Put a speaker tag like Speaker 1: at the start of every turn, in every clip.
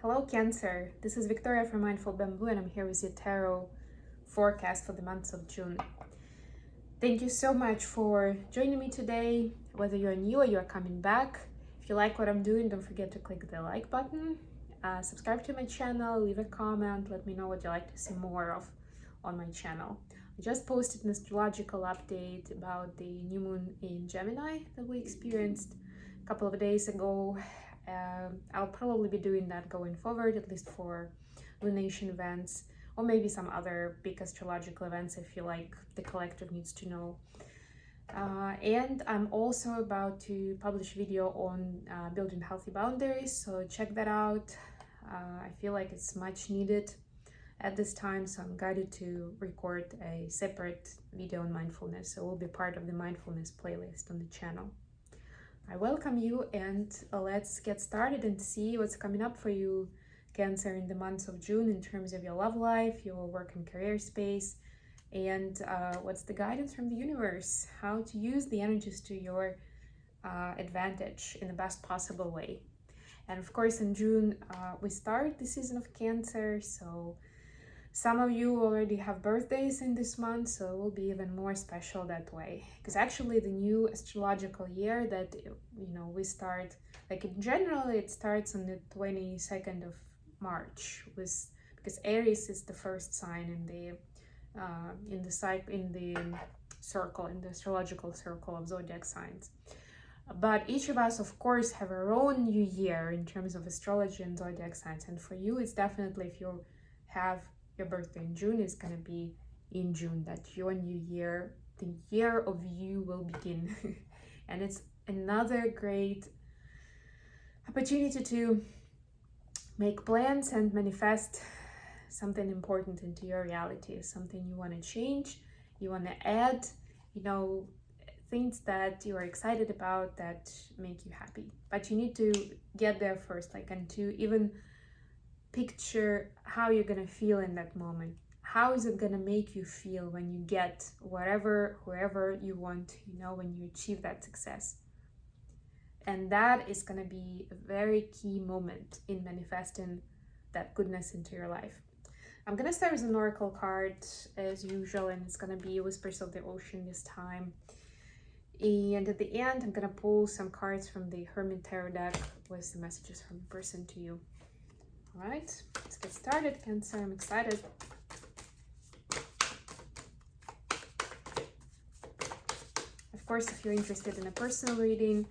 Speaker 1: Hello Cancer, this is Victoria from Mindful Bamboo and I'm here with your tarot forecast for the month of June. Thank you so much for joining me today, whether you're new or you're coming back. If you like what I'm doing, don't forget to click the like button, subscribe to my channel, leave a comment, let me know what you'd like to see more of on my channel. I just posted an astrological update about the new moon in Gemini that we experienced a couple of days ago. I'll probably be doing that going forward, at least for lunation events, or maybe some other big astrological events I feel like the collective needs to know. And I'm also about to publish a video on building healthy boundaries, so check that out. I feel like it's much needed at this time, so I'm guided to record a separate video on mindfulness, so it will be part of the mindfulness playlist on the channel. I welcome you, and let's get started and see what's coming up for you, Cancer, in the month of June in terms of your love life, your work and career space, and what's the guidance from the universe, how to use the energies to your advantage in the best possible way. And of course, in June, we start the season of Cancer, so some of you already have birthdays in this month, so it will be even more special that way. Because actually the new astrological year that, we start, like in general, it starts on the 22nd of March, because Aries is the first sign in the circle, in the astrological circle of zodiac signs. But each of us, of course, have our own new year in terms of astrology and zodiac signs. And for you, it's definitely, if you have your birthday in June, is going to be in June that your new year, the year of you, will begin. And it's another great opportunity to make plans and manifest something important into your reality, something you want to change, you want to add, things that you are excited about that make you happy. But you need to get there first, and to even picture how you're gonna feel in that moment. How is it gonna make you feel when you get whoever you want, when you achieve that success? And that is gonna be a very key moment in manifesting that goodness into your life. I'm gonna start with an oracle card as usual, and it's gonna be Whispers of the Ocean this time. And at the end, I'm gonna pull some cards from the Hermit Tarot deck with some messages from the person to you. All right, let's get started, Cancer. I'm excited. Of course, if you're interested in a personal reading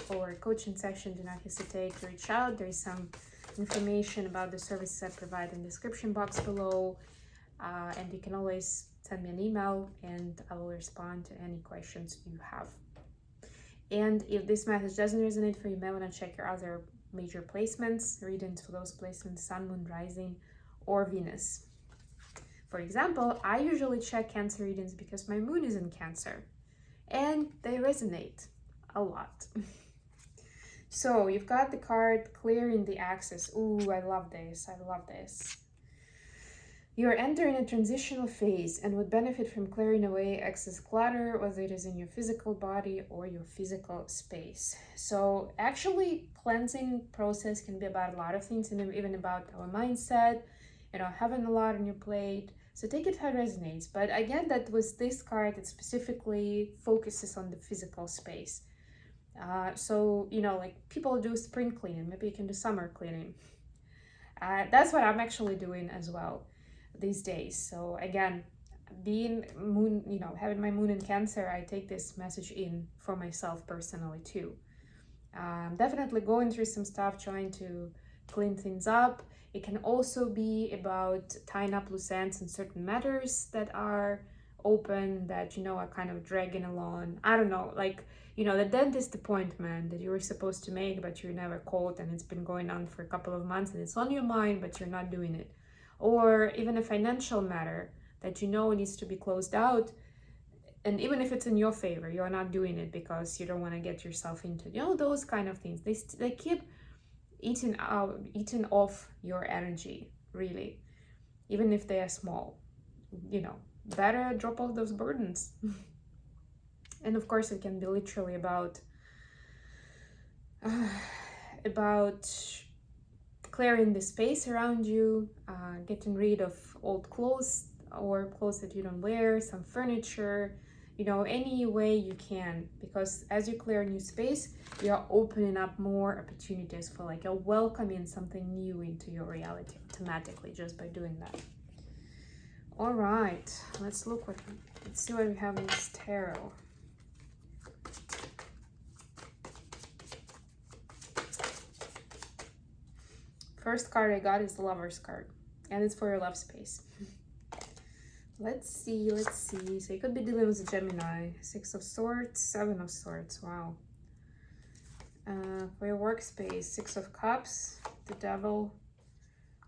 Speaker 1: or a coaching session, do not hesitate to reach out. There is some information about the services I provide in the description box below. And you can always send me an email and I will respond to any questions you have. And if this message doesn't resonate for you, you may want to check your other major placements, readings for those placements, Sun, Moon, Rising, or Venus. For example, I usually check Cancer readings because my moon is in Cancer, and they resonate a lot. So you've got the card Clearing the Axis. Ooh, I love this. I love this. You're entering a transitional phase and would benefit from clearing away excess clutter, whether it is in your physical body or your physical space. So actually, cleansing process can be about a lot of things, and even about our mindset, having a lot on your plate. So take it how it resonates. But I get that with this card, it specifically focuses on the physical space. So people do spring cleaning, maybe you can do summer cleaning. That's what I'm actually doing as well these days. So again, being moon, having my moon in Cancer, I take this message in for myself personally too. Definitely going through some stuff, trying to clean things up. It can also be about tying up loose ends in certain matters that are open, that are kind of dragging along. I don't know, the dentist appointment that you were supposed to make but you're never called, and it's been going on for a couple of months and it's on your mind but you're not doing it. Or even a financial matter that needs to be closed out, and even if it's in your favor, you're not doing it because you don't want to get yourself into those kind of things. They keep eating off your energy, really, even if they are small. Better drop off those burdens. And of course, it can be literally about clearing the space around you, getting rid of old clothes or clothes that you don't wear, some furniture, you know, any way you can, because as you clear new space, you're opening up more opportunities for, like, you're welcoming something new into your reality automatically just by doing that. All right, let's see what we have in this tarot. First card I got is the Lover's card, and it's for your love space. Let's see. So you could be dealing with a Gemini. 6 of Swords, 7 of Swords. Wow. For your workspace, 6 of Cups, the Devil,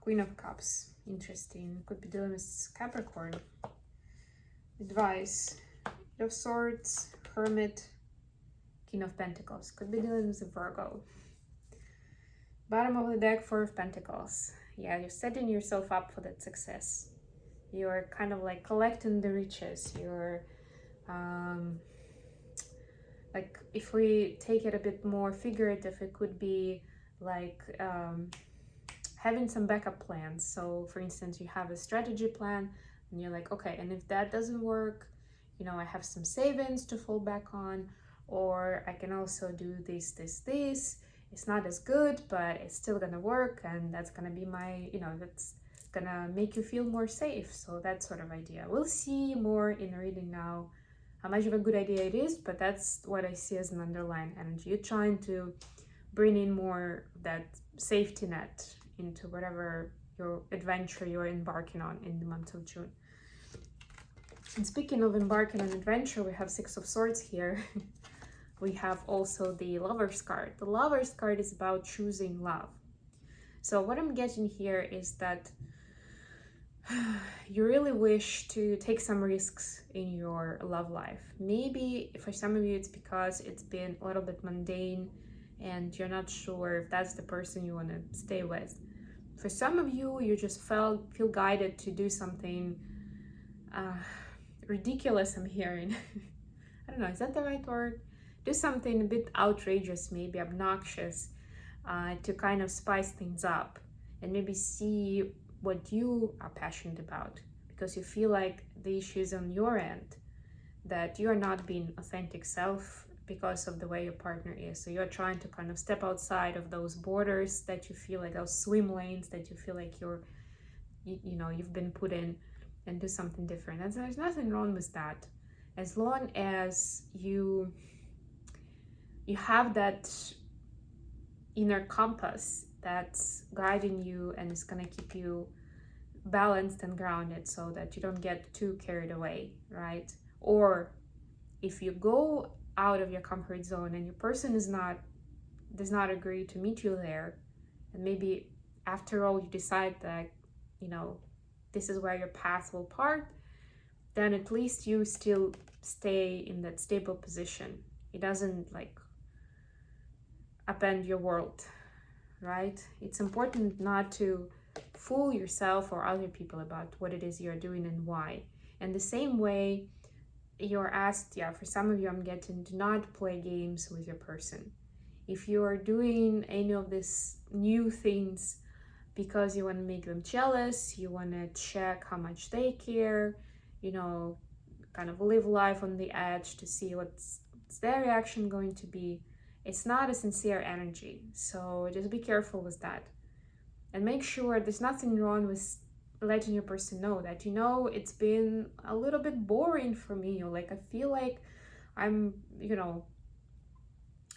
Speaker 1: Queen of Cups. Interesting. Could be dealing with Capricorn. Advice, 8 of Swords, Hermit, King of Pentacles. Could be dealing with a Virgo. Bottom of the deck, 4 of Pentacles. Yeah, you're setting yourself up for that success. You're kind of like collecting the riches. You're like, if we take it a bit more figurative, it could be like having some backup plans. So for instance, you have a strategy plan and you're like, okay, and if that doesn't work, you know, I have some savings to fall back on, or I can also do this. It's not as good, but it's still gonna work, and that's gonna be my, you know, that's gonna make you feel more safe. So that sort of idea. We'll see more in the reading now how much of a good idea it is, but that's what I see as an underlying energy. You're trying to bring in more that safety net into whatever your adventure you're embarking on in the month of June. And speaking of embarking on adventure, we have 6 of Swords here. We have also the Lover's card. The Lover's card is about choosing love. So what I'm getting here is that you really wish to take some risks in your love life. Maybe for some of you it's because it's been a little bit mundane and you're not sure if that's the person you want to stay with. For some of you, you just feel guided to do something ridiculous, I'm hearing. I don't know, is that the right word? Do something a bit outrageous, maybe obnoxious, to kind of spice things up and maybe see what you are passionate about, because you feel like the issue is on your end, that you are not being authentic self because of the way your partner is. So you're trying to kind of step outside of those borders that you feel like, those swim lanes that you feel like you've been put in, and do something different. And there's nothing wrong with that, as long as you have that inner compass that's guiding you and is gonna keep you balanced and grounded so that you don't get too carried away, right? Or if you go out of your comfort zone and your person does not agree to meet you there, and maybe after all you decide that, you know, this is where your paths will part, then at least you still stay in that stable position. It doesn't like upend your world, right? It's important not to fool yourself or other people about what it is you're doing and why. And the same way you're asked, for some of you I'm getting, do not play games with your person. If you're doing any of these new things because you want to make them jealous, you want to check how much they care, you know, kind of live life on the edge to see what's their reaction going to be, it's not a sincere energy. So just be careful with that. And make sure there's nothing wrong with letting your person know that, you know, it's been a little bit boring for me. Or like, I feel like I'm, you know,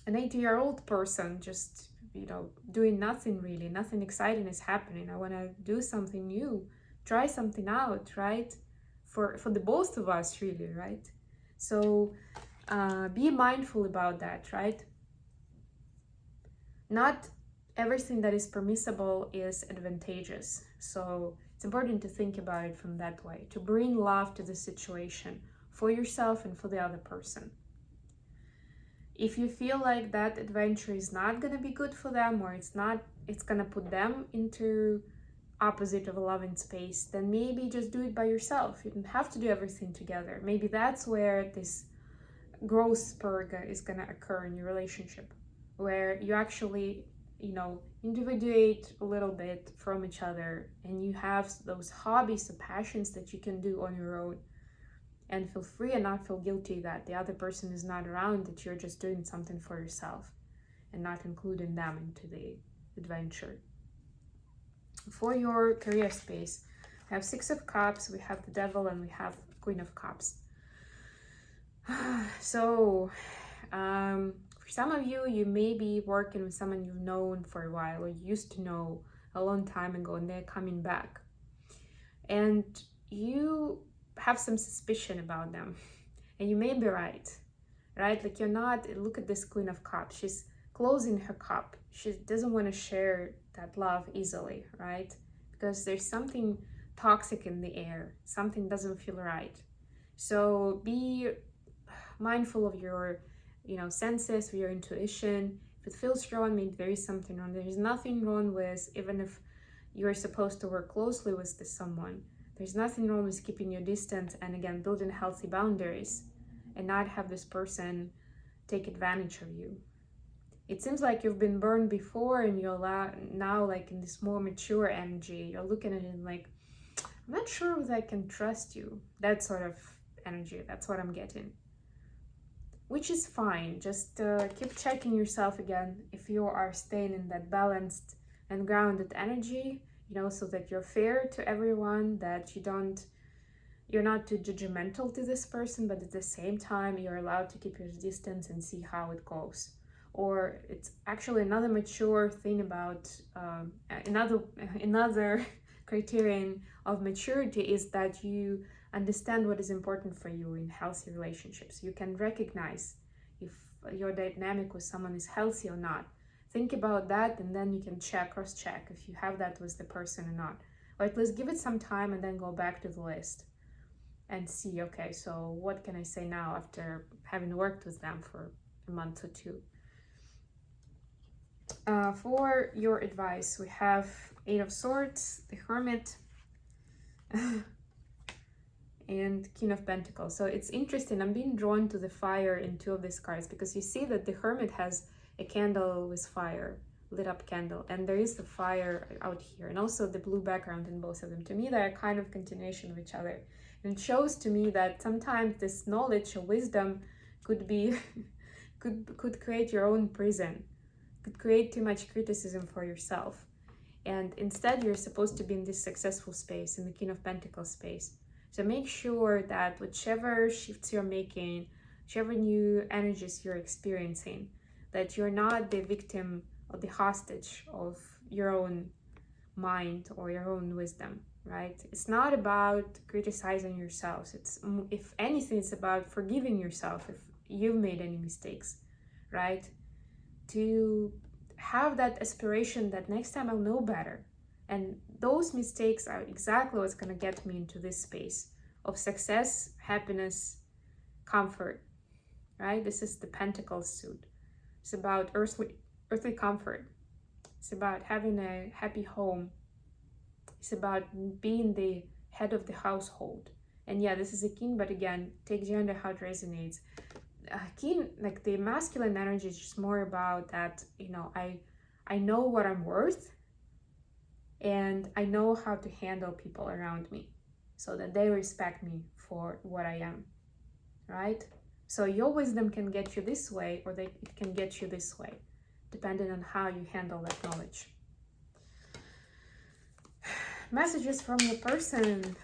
Speaker 1: an 80-year-old person just, you know, doing nothing really. Nothing exciting is happening. I want to do something new, try something out, right? For the both of us, really, right? So be mindful about that, right? Not everything that is permissible is advantageous. So it's important to think about it from that way, to bring love to the situation for yourself and for the other person. If you feel like that adventure is not going to be good for them, or it's going to put them into opposite of a loving space, then maybe just do it by yourself. You don't have to do everything together. Maybe that's where this growth spurt is going to occur in your relationship, where you actually individuate a little bit from each other, and you have those hobbies or passions that you can do on your own, and feel free and not feel guilty that the other person is not around, that you're just doing something for yourself and not including them into the adventure. For your career space, we have Six of Cups, we have the Devil, and we have Queen of Cups. So for some of you, you may be working with someone you've known for a while or used to know a long time ago, and they're coming back, and you have some suspicion about them, and you may be right? Like, you're not, look at this Queen of Cups, she's closing her cup. She doesn't want to share that love easily, right? Because there's something toxic in the air, something doesn't feel right. So be mindful of your senses, of your intuition. If it feels wrong, maybe there is something wrong. There's nothing wrong with, even if you're supposed to work closely with this someone, there's nothing wrong with keeping your distance, and again, building healthy boundaries and not have this person take advantage of you. It seems like you've been burned before, and you're now like in this more mature energy. You're looking at it like, I'm not sure if I can trust you. That sort of energy, that's what I'm getting. Which is fine. Just keep checking yourself again if you are staying in that balanced and grounded energy, so that you're fair to everyone, that you're not too judgmental to this person, but at the same time, you're allowed to keep your distance and see how it goes. Or it's actually another mature thing about another criterion of maturity is that you understand what is important for you in healthy relationships. You can recognize if your dynamic with someone is healthy or not. Think about that, and then you can cross-check if you have that with the person or not. Or at least give it some time and then go back to the list and see, okay, so what can I say now after having worked with them for a month or two? For your advice, we have Eight of Swords, the Hermit, and King of Pentacles. So it's interesting, I'm being drawn to the fire in two of these cards, because you see that the Hermit has a candle with fire, lit up candle, and there is the fire out here, and also the blue background in both of them. To me, they're kind of continuation of each other, and it shows to me that sometimes this knowledge or wisdom could be could create your own prison, could create too much criticism for yourself, and instead you're supposed to be in this successful space, in the King of Pentacles space. So make sure that whichever shifts you're making, whichever new energies you're experiencing, that you're not the victim or the hostage of your own mind or your own wisdom, right? It's not about criticizing yourselves. It's, if anything, it's about forgiving yourself if you've made any mistakes, right? To have that aspiration that next time I'll know better. And those mistakes are exactly what's going to get me into this space of success, happiness, comfort, right? This is the Pentacles suit. It's about earthly comfort. It's about having a happy home. It's about being the head of the household. And yeah, this is a king, but again, take gender how it resonates. King, like the masculine energy, is just more about that, I know what I'm worth, and I know how to handle people around me so that they respect me for what I am, right? So your wisdom can get you this way, or it can get you this way, depending on how you handle that knowledge. Messages from your person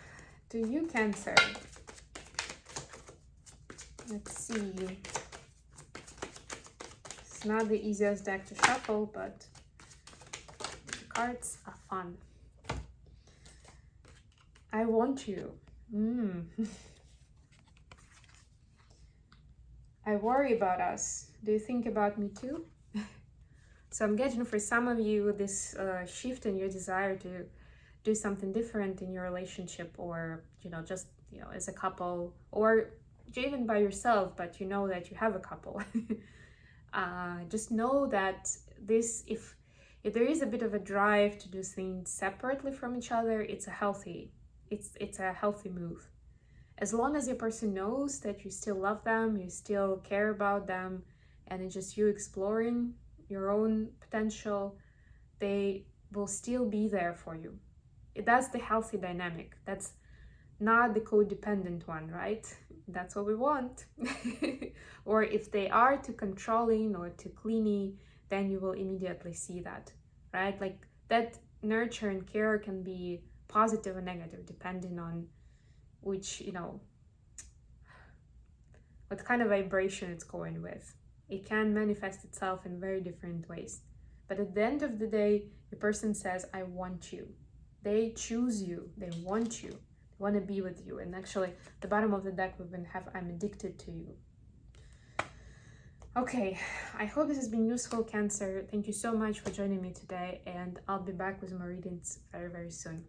Speaker 1: to you, Cancer. Let's see. It's not the easiest deck to shuffle, but the cards are fun. I want you. I worry about us. Do you think about me too? So I'm getting for some of you this shift in your desire to do something different in your relationship, or just as a couple, or even by yourself, but you know that you have a couple. Just know that this, if there is a bit of a drive to do things separately from each other, it's a healthy move. As long as your person knows that you still love them, you still care about them, and it's just you exploring your own potential, they will still be there for you. That's the healthy dynamic. That's not the codependent one, right? That's what we want. Or if they are too controlling or too clingy, then you will immediately see that, right? Like that nurture and care can be positive or negative depending on which, what kind of vibration it's going with. It can manifest itself in very different ways. But at the end of the day, the person says, I want you. They choose you. They want you. They want to be with you. And actually, the bottom of the deck, we're going to have, I'm addicted to you. Okay, I hope this has been useful, Cancer. Thank you so much for joining me today. And I'll be back with more readings very, very soon.